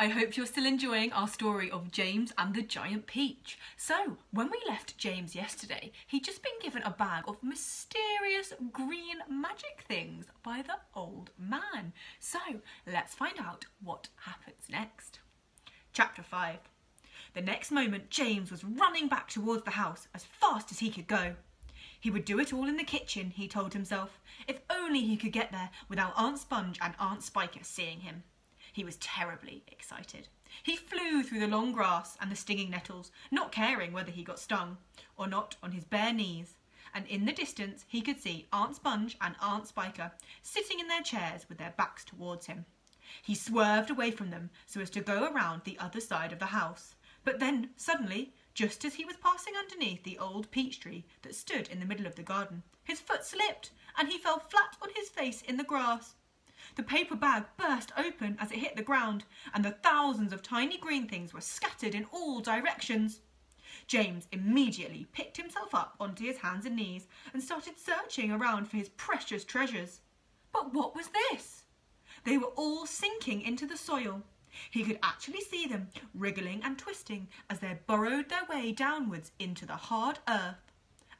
I hope you're still enjoying our story of James and the Giant Peach. So, when we left James yesterday, he'd just been given a bag of mysterious green magic things by the old man. So, let's find out what happens next. Chapter 5. The next moment, James was running back towards the house as fast as he could go. He would do it all in the kitchen, he told himself, if only he could get there without Aunt Sponge and Aunt Spiker seeing him. He was terribly excited. He flew through the long grass and the stinging nettles, not caring whether he got stung or not, on his bare knees. And in the distance he could see Aunt Sponge and Aunt Spiker sitting in their chairs with their backs towards him. He swerved away from them so as to go around the other side of the house. But then, suddenly, just as he was passing underneath the old peach tree that stood in the middle of the garden, his foot slipped and he fell flat on his face in the grass. The paper bag burst open as it hit the ground, and the thousands of tiny green things were scattered in all directions. James immediately picked himself up onto his hands and knees and started searching around for his precious treasures. But what was this? They were all sinking into the soil. He could actually see them wriggling and twisting as they burrowed their way downwards into the hard earth.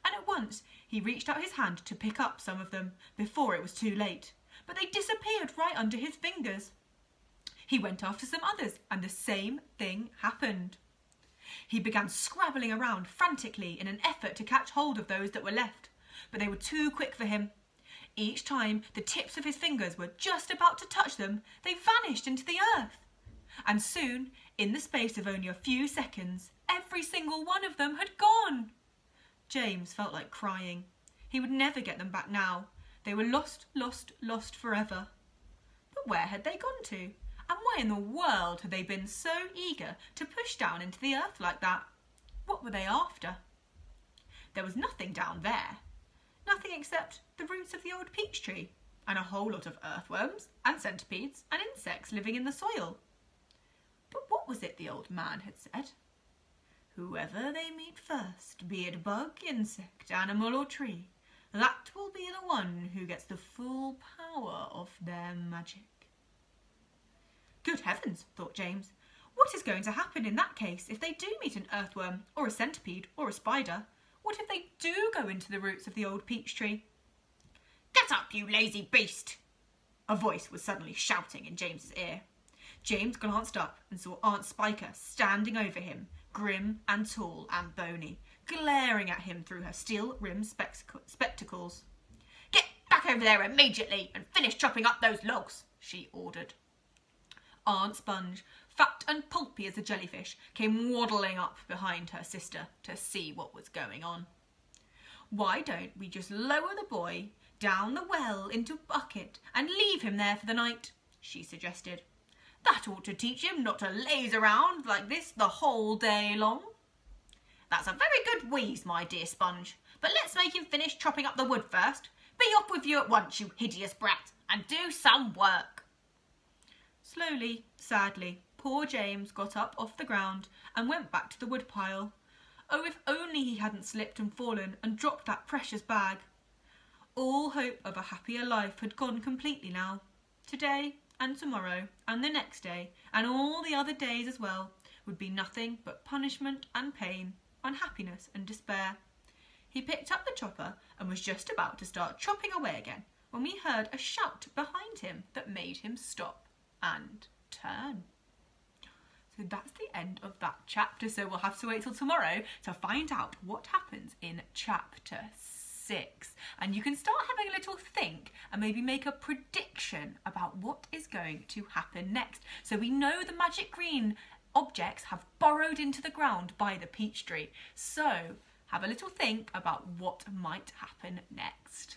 And at once he reached out his hand to pick up some of them before it was too late. But they disappeared right under his fingers. He went after some others and the same thing happened. He began scrabbling around frantically in an effort to catch hold of those that were left, but they were too quick for him. Each time the tips of his fingers were just about to touch them, they vanished into the earth. And soon, in the space of only a few seconds, every single one of them had gone. James felt like crying. He would never get them back now. They were lost, lost, lost forever. But where had they gone to? And why in the world had they been so eager to push down into the earth like that? What were they after? There was nothing down there. Nothing except the roots of the old peach tree and a whole lot of earthworms and centipedes and insects living in the soil. But what was it the old man had said? Whoever they meet first, be it bug, insect, animal or tree, that will be the one who gets the full power of their magic. Good heavens, thought James. What is going to happen in that case if they do meet an earthworm or a centipede or a spider? What if they do go into the roots of the old peach tree? Get up, you lazy beast! A voice was suddenly shouting in James's ear. James glanced up and saw Aunt Spiker standing over him, grim and tall and bony, glaring at him through her steel-rimmed spectacles. Get back over there immediately and finish chopping up those logs, she ordered. Aunt Sponge, fat and pulpy as a jellyfish, came waddling up behind her sister to see what was going on. Why don't we just lower the boy down the well into a bucket and leave him there for the night, she suggested. That ought to teach him not to laze around like this the whole day long. That's a very good wheeze, my dear Sponge, but let's make him finish chopping up the wood first. Be off with you at once, you hideous brat, and do some work. Slowly, sadly, poor James got up off the ground and went back to the woodpile. Oh, if only he hadn't slipped and fallen and dropped that precious bag. All hope of a happier life had gone completely now. Today and tomorrow and the next day and all the other days as well would be nothing but punishment and pain, unhappiness and despair. He picked up the chopper and was just about to start chopping away again when we heard a shout behind him that made him stop and turn. So that's the end of that chapter, so we'll have to wait till tomorrow to find out what happens in chapter 6. And you can start having a little think and maybe make a prediction about what is going to happen next. So we know the magic green objects have burrowed into the ground by the peach tree. So have a little think about what might happen next.